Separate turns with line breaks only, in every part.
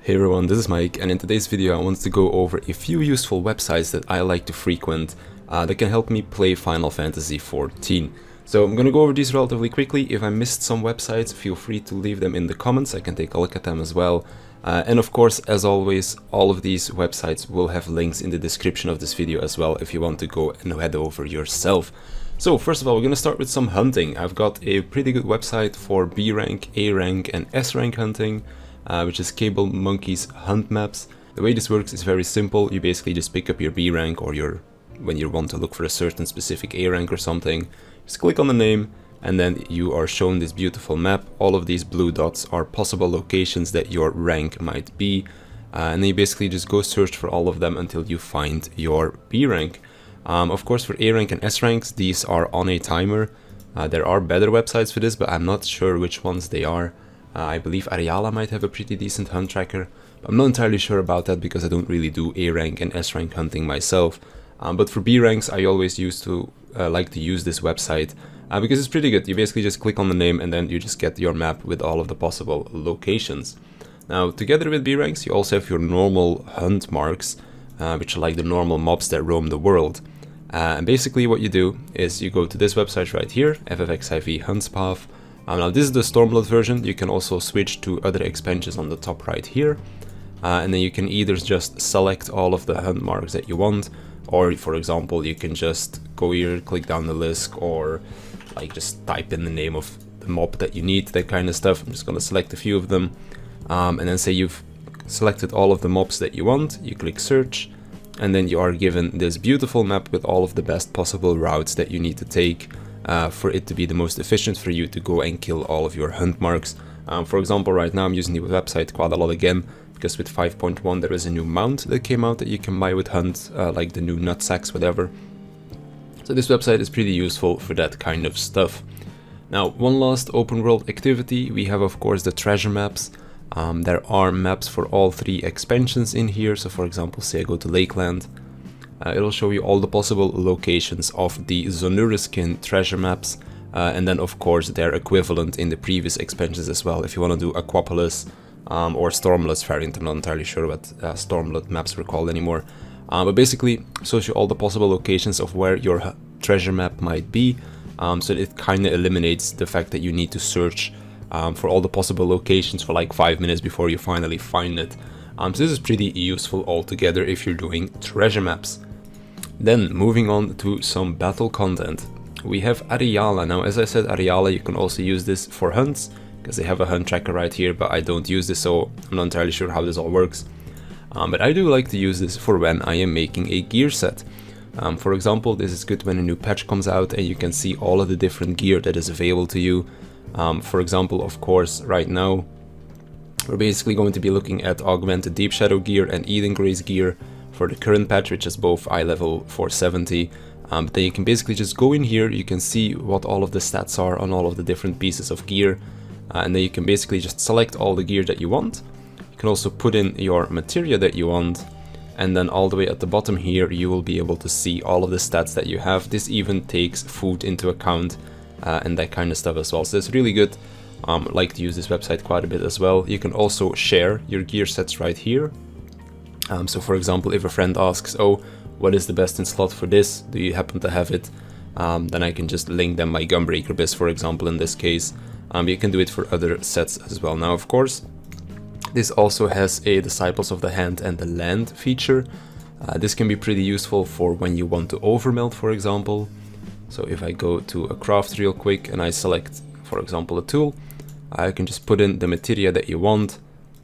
Hey everyone, this is Mike, and in today's video I want to go over a few useful websites that I like to frequent that can help me play Final Fantasy XIV. So I'm gonna go over these relatively quickly. If I missed some websites, feel free to leave them in the comments, I can take a look at them as well. And of course, as always, all of these websites will have links in the description of this video as well if you want to go and head over yourself. So first of all, we're gonna start with some hunting. I've got a pretty good website for B rank, A rank and S rank hunting. Which is Cable Monkey's Hunt Maps. The way this works is very simple. You basically just pick up your B rank or when you want to look for a certain specific A rank or something, just click on the name and then you are shown this beautiful map. All of these blue dots are possible locations that your rank might be, and then you basically just go search for all of them until you find your B rank. Of course, for A rank and S ranks, these are on a timer. There are better websites for this, but I'm not sure which ones they are. I believe Ariala might have a pretty decent hunt tracker. I'm not entirely sure about that because I don't really do A rank and S rank hunting myself. But for B ranks, I always used to like to use this website because it's pretty good. You basically just click on the name and then you just get your map with all of the possible locations. Now, together with B ranks, you also have your normal hunt marks, which are like the normal mobs that roam the world. And basically what you do is you go to this website right here, FFXIV Hunts Path. Now this is the Stormblood version. You can also switch to other expansions on the top right here, and then you can either just select all of the hunt marks that you want, or for example you can just go here, click down the list, or like just type in the name of the mob that you need, that kind of stuff. I'm just going to select a few of them, and then say you've selected all of the mobs that you want, you click search, and then you are given this beautiful map with all of the best possible routes that you need to take for it to be the most efficient for you to go and kill all of your hunt marks. For example, right now I'm using the website quite a lot again, because with 5.1 there is a new mount that came out that you can buy with hunt, like the new nutsacks, whatever. So this website is pretty useful for that kind of stuff. Now, one last open world activity, we have of course the treasure maps. There are maps for all 3 expansions in here, so for example, say I go to Lakeland. It'll show you all the possible locations of the Zonuraskin treasure maps, and then of course their equivalent in the previous expansions as well. If you want to do Aquapolis or Stormless variant, I'm not entirely sure what Stormless maps were called anymore. But basically shows you all the possible locations of where your treasure map might be, so it kind of eliminates the fact that you need to search for all the possible locations for like 5 minutes before you finally find it. So this is pretty useful altogether if you're doing treasure maps. Then, moving on to some battle content. We have Ariala. Now, as I said, Ariala, you can also use this for hunts, because they have a hunt tracker right here, but I don't use this, so I'm not entirely sure how this all works. But I do like to use this for when I am making a gear set. For example, this is good when a new patch comes out and you can see all of the different gear that is available to you. For example, of course, right now, we're basically going to be looking at Augmented Deep Shadow gear and Eden Grace gear for the current patch, which is both eye level 470. But then you can basically just go in here, you can see what all of the stats are on all of the different pieces of gear, and then you can basically just select all the gear that you want. You can also put in your materia that you want, and then all the way at the bottom here you will be able to see all of the stats that you have. This even takes food into account and that kind of stuff as well, so it's really good. I like to use this website quite a bit as well. You can also share your gear sets right here. So for example, if a friend asks, oh, what is the best in slot for this? Do you happen to have it? Then I can just link them my Gunbreaker Biz, for example, in this case. You can do it for other sets as well. Now, of course, this also has a Disciples of the Hand and the Land feature. This can be pretty useful for when you want to overmelt, for example. So if I go to a craft real quick and I select, for example, a tool, I can just put in the materia that you want,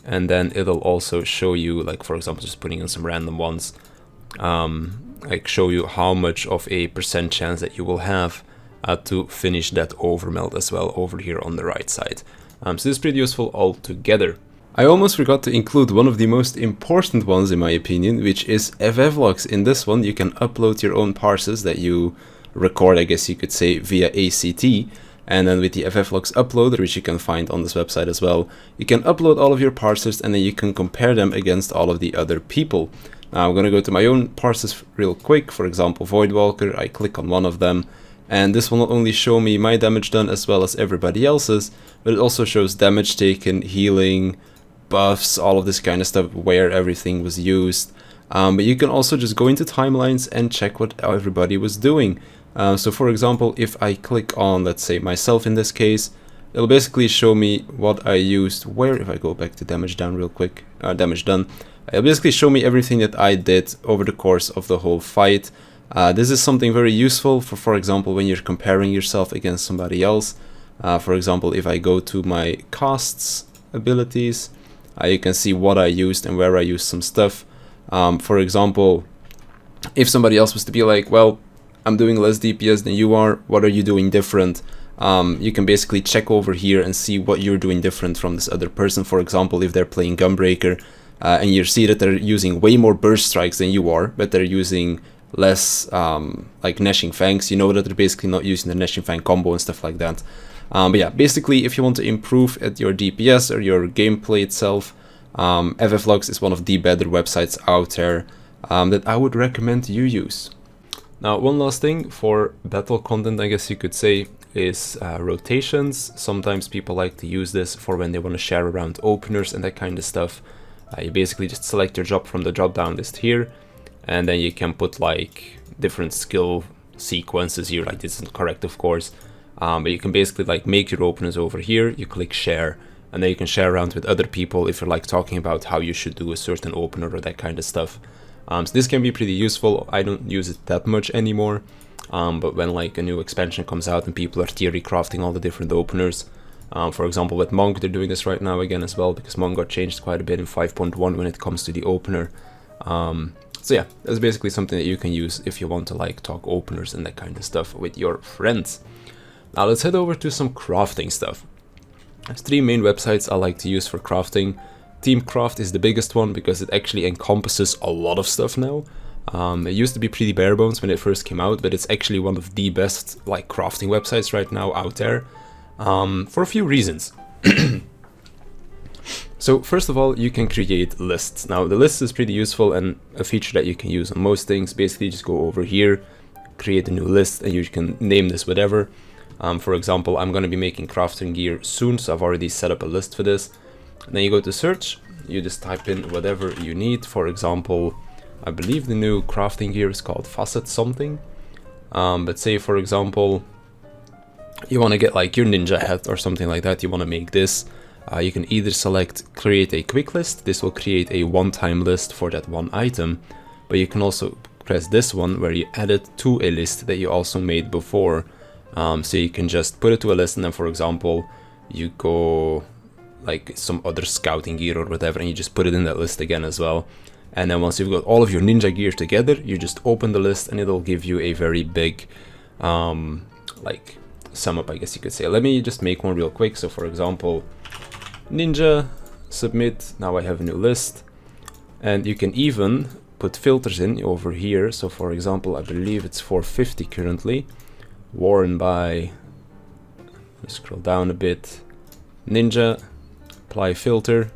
and then it'll also show you, like for example, just putting in some random ones, like show you how much of a percent chance that you will have to finish that overmelt as well over here on the right side. So this is pretty useful altogether. I almost forgot to include one of the most important ones in my opinion, which is FFlocks. In this one you can upload your own parsers that you record, I guess you could say, via ACT. And then with the FFlocks uploader, which you can find on this website as well, you can upload all of your parsers and then you can compare them against all of the other people. Now I'm going to go to my own parsers real quick. For example, Voidwalker, I click on one of them, and this will not only show me my damage done as well as everybody else's, but it also shows damage taken, healing, buffs, all of this kind of stuff, where everything was used. But you can also just go into timelines and check what everybody was doing. So for example, if I click on, let's say myself in this case, it'll basically show me what I used where. If I go back to damage down real quick, damage done, it'll basically show me everything that I did over the course of the whole fight. This is something very useful for example, when you're comparing yourself against somebody else. For example, if I go to my costs abilities, you can see what I used and where I used some stuff. For example, if somebody else was to be like, well, I'm doing less DPS than you are, what are you doing different? You can basically check over here and see what you're doing different from this other person. For example, if they're playing Gunbreaker and you see that they're using way more burst strikes than you are, but they're using less like Gnashing Fangs, you know that they're basically not using the Gnashing Fang combo and stuff like that. But yeah, basically if you want to improve at your DPS or your gameplay itself, FFlocks is one of the better websites out there that I would recommend you use. Now, one last thing for battle content, I guess you could say, is rotations. Sometimes people like to use this for when they want to share around openers and that kind of stuff. You basically just select your job from the drop down list here, and then you can put like different skill sequences here. Like, this isn't correct, of course, but you can basically like make your openers over here. You click share, and then you can share around with other people if you're like talking about how you should do a certain opener or that kind of stuff. So this can be pretty useful. I don't use it that much anymore, but when like a new expansion comes out and people are theory crafting all the different openers, for example with Monk, they're doing this right now again as well, because Monk got changed quite a bit in 5.1 when it comes to the opener. So yeah, that's basically something that you can use if you want to like talk openers and that kind of stuff with your friends. Now let's head over to some crafting stuff. There's three main websites I like to use for crafting. Teamcraft is the biggest one because it actually encompasses a lot of stuff now. It used to be pretty bare bones when it first came out, but it's actually one of the best like crafting websites right now out there, for a few reasons. So first of all, you can create lists. Now the list is pretty useful and a feature that you can use on most things. Basically just go over here, create a new list, and you can name this whatever. For example, I'm going to be making crafting gear soon, so I've already set up a list for this. And then you go to search, you just type in whatever you need. For example, I believe the new crafting gear is called Facet something. But say for example, you want to get like your ninja hat or something like that, you want to make this. You can either select create a quick list. This will create a one-time list for that one item. But you can also press this one where you add it to a list that you also made before. So you can just put it to a list, and then for example, you go like some other scouting gear or whatever, and you just put it in that list again as well. And then once you've got all of your ninja gear together, you just open the list and it'll give you a very big like sum up, I guess you could say. Let me just make one real quick. So for example, ninja, submit, now I have a new list. And you can even put filters in over here. So for example, I believe it's 450 currently, worn by, let's scroll down a bit, ninja, apply filter,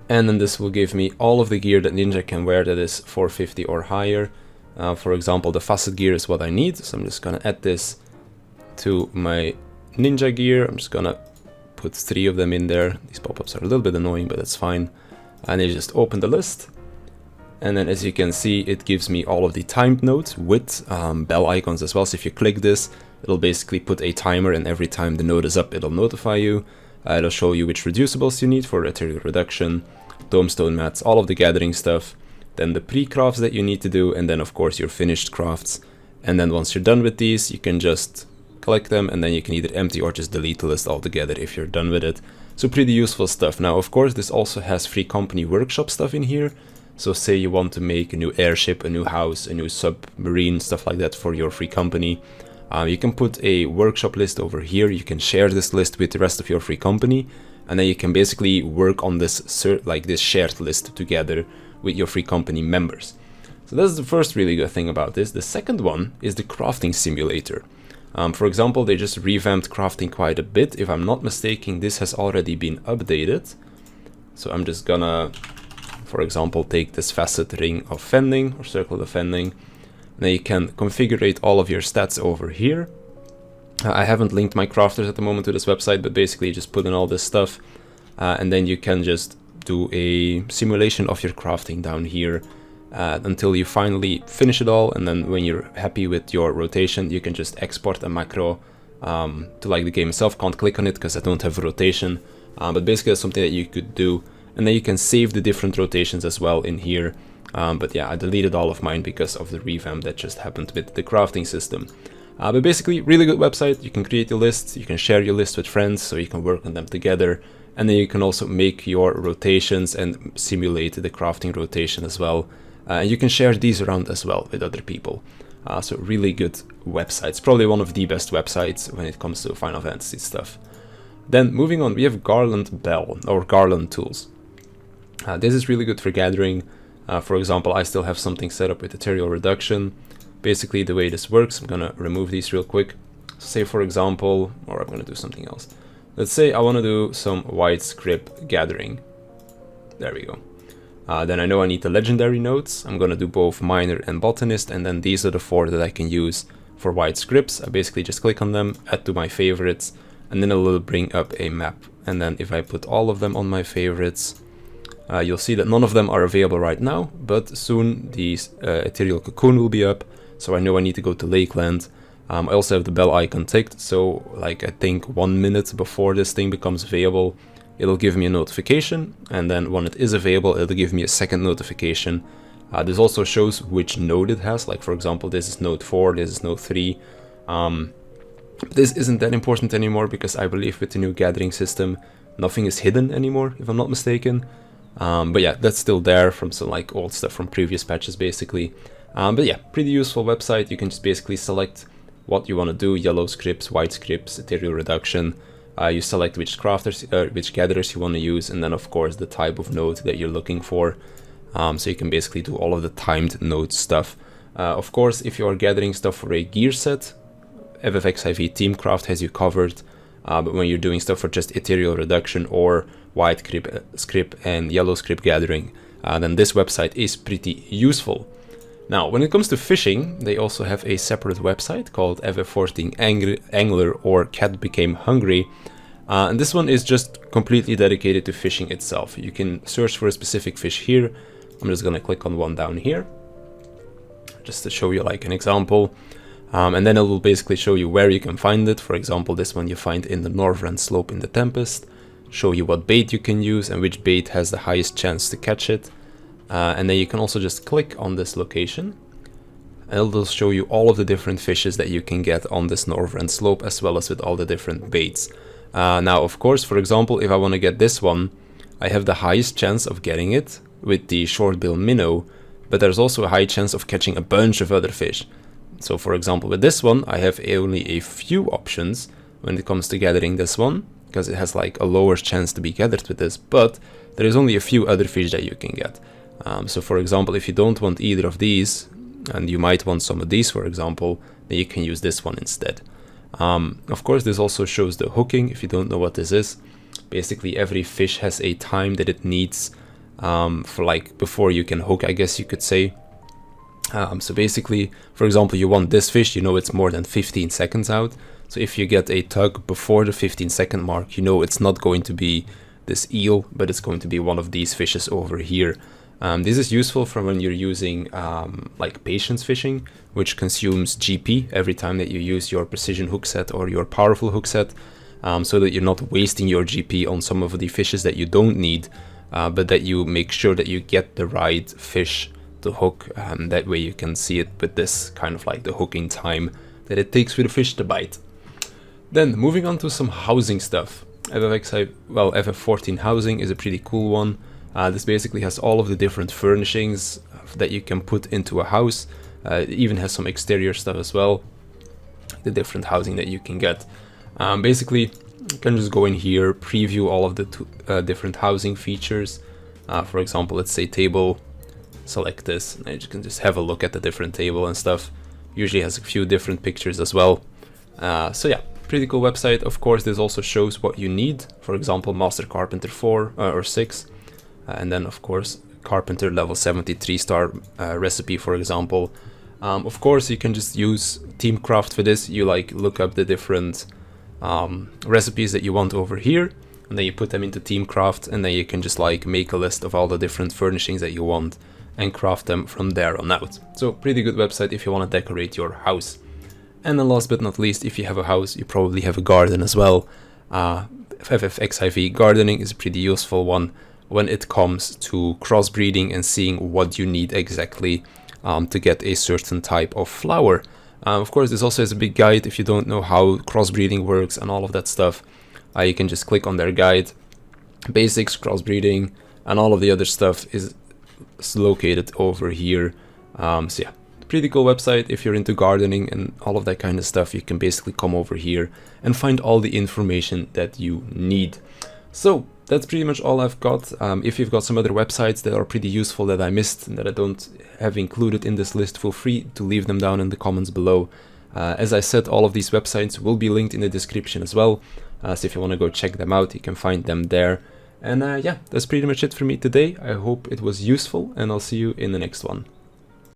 and then this will give me all of the gear that ninja can wear that is 450 or higher. For example, the facet gear is what I need, so I'm just gonna add this to my ninja gear. I'm just gonna put 3 of them in there. These pop-ups are a little bit annoying, but that's fine. And you just open the list, and then as you can see, it gives me all of the timed nodes with bell icons as well. So if you click this, it'll basically put a timer, and every time the node is up, it'll notify you. It'll show you which reducibles you need for arterial reduction, tomestone mats, all of the gathering stuff, then the pre-crafts that you need to do, and then of course your finished crafts. And then once you're done with these, you can just collect them, and then you can either empty or just delete the list altogether if you're done with it. So pretty useful stuff. Now of course this also has free company workshop stuff in here. So say you want to make a new airship, a new house, a new submarine, stuff like that for your free company. You can put a workshop list over here. You can share this list with the rest of your free company, and then you can basically work on this this shared list together with your free company members. So that's the first really good thing about this. The second one is the crafting simulator. For example, they just revamped crafting quite a bit. If I'm not mistaken, this has already been updated. So I'm just gonna, for example, take this facet ring of fending or circle of fending. Then you can configure all of your stats over here. I haven't linked my crafters at the moment to this website, but basically just put in all this stuff. and then you can just do a simulation of your crafting down here until you finally finish it all, and then when you're happy with your rotation, you can just export a macro to like the game itself. Can't click on it because I don't have rotation, but basically that's something that you could do, and then you can save the different rotations as well in here. But yeah, I deleted all of mine because of the revamp that just happened with the crafting system. But basically, really good website. You can create your lists, you can share your list with friends, so you can work on them together, and then you can also make your rotations and simulate the crafting rotation as well. And you can share these around as well with other people. So really good website. It's probably one of the best websites when it comes to Final Fantasy stuff. Then moving on, we have Garland Bell, or Garland Tools. This is really good for gathering. For example, I still have something set up with Ethereal Reduction. Basically, the way this works, I'm gonna remove these real quick. Say for example, or I'm gonna do something else. Let's say I wanna do some white script gathering. There we go. Then I know I need the legendary nodes. I'm gonna do both miner and botanist, and then these are the 4 that I can use for white scripts. I basically just click on them, add to my favorites, and then it will bring up a map. And then if I put all of them on my favorites, you'll see that none of them are available right now, but soon the Ethereal Cocoon will be up, so I know I need to go to Lakeland. I also have the bell icon ticked, so like I think 1 minute before this thing becomes available, it'll give me a notification, and then when it is available, it'll give me a second notification. This also shows which node it has, like for example, this is node 4, this is node 3. This isn't that important anymore because I believe with the new gathering system, nothing is hidden anymore, if I'm not mistaken. But yeah, that's still there from some like old stuff from previous patches basically. But yeah, pretty useful website. You can just basically select what you want to do, yellow scripts, white scripts, Ethereal Reduction. You select which crafters, which gatherers you want to use, and then of course the type of node that you're looking for. So you can basically do all of the timed node stuff. Of course, if you are gathering stuff for a gear set, FFXIV Teamcraft has you covered. But when you're doing stuff for just Ethereal Reduction or white script and yellow script gathering, then this website is pretty useful. Now, when it comes to fishing, they also have a separate website called FF14 Angler or Cat Became Hungry. And this one is just completely dedicated to fishing itself. You can search for a specific fish here. I'm just gonna click on one down here, just to show you like an example. And then it will basically show you where you can find it. For example, this one you find in the Northern Slope in the Tempest. Show you what bait you can use and which bait has the highest chance to catch it. And then you can also just click on this location, and it'll show you all of the different fishes that you can get on this Northern Slope, as well as with all the different baits. Now, of course, for example, if I want to get this one, I have the highest chance of getting it with the shortbill minnow, but there's also a high chance of catching a bunch of other fish. So for example, with this one, I have only a few options when it comes to gathering this one, because it has like a lower chance to be gathered with this, but there is only a few other fish that you can get. So for example, if you don't want either of these, and you might want some of these, for example, then you can use this one instead. Of course, this also shows the hooking, if you don't know what this is. Basically, every fish has a time that it needs for like before you can hook, I guess you could say. So basically, for example, you want this fish, you know it's more than 15 seconds out. So if you get a tug before the 15-second mark, you know it's not going to be this eel, but it's going to be one of these fishes over here. This is useful for when you're using like patience fishing, which consumes GP every time that you use your precision hook set or your powerful hook set, so that you're not wasting your GP on some of the fishes that you don't need, but that you make sure that you get the right fish to hook. That way you can see it with this kind of like the hooking time that it takes for the fish to bite. Then moving on to some housing stuff. FF14 housing is a pretty cool one. This basically has all of the different furnishings that you can put into a house. It even has some exterior stuff as well, the different housing that you can get. Basically, you can just go in here, preview all of the different housing features. For example, let's say table, select this, and you can just have a look at the different table and stuff. Usually has a few different pictures as well. So yeah, pretty cool website. Of course, this also shows what you need. For example, Master Carpenter 4 or 6. And then of course Carpenter level 73 star recipe, for example. Of course you can just use Teamcraft for this. You like look up the different recipes that you want over here, and and then you put them into Teamcraft, and then you can just like make a list of all the different furnishings that you want and craft them from there on out. So pretty good website if you want to decorate your house. And then last but not least, if you have a house, you probably have a garden as well. FFXIV gardening is a pretty useful one when it comes to crossbreeding and seeing what you need exactly to get a certain type of flower. Of course, this also has a big guide if you don't know how crossbreeding works and all of that stuff. You can just click on their guide. Basics, crossbreeding, and all of the other stuff is located over here. So yeah, pretty cool website. If you're into gardening and all of that kind of stuff, you can basically come over here and find all the information that you need. So that's pretty much all I've got. If you've got some other websites that are pretty useful that I missed and that I don't have included in this list, feel free to leave them down in the comments below. As I said, all of these websites will be linked in the description as well. So if you want to go check them out, you can find them there. And yeah, that's pretty much it for me today. I hope it was useful, and I'll see you in the next one.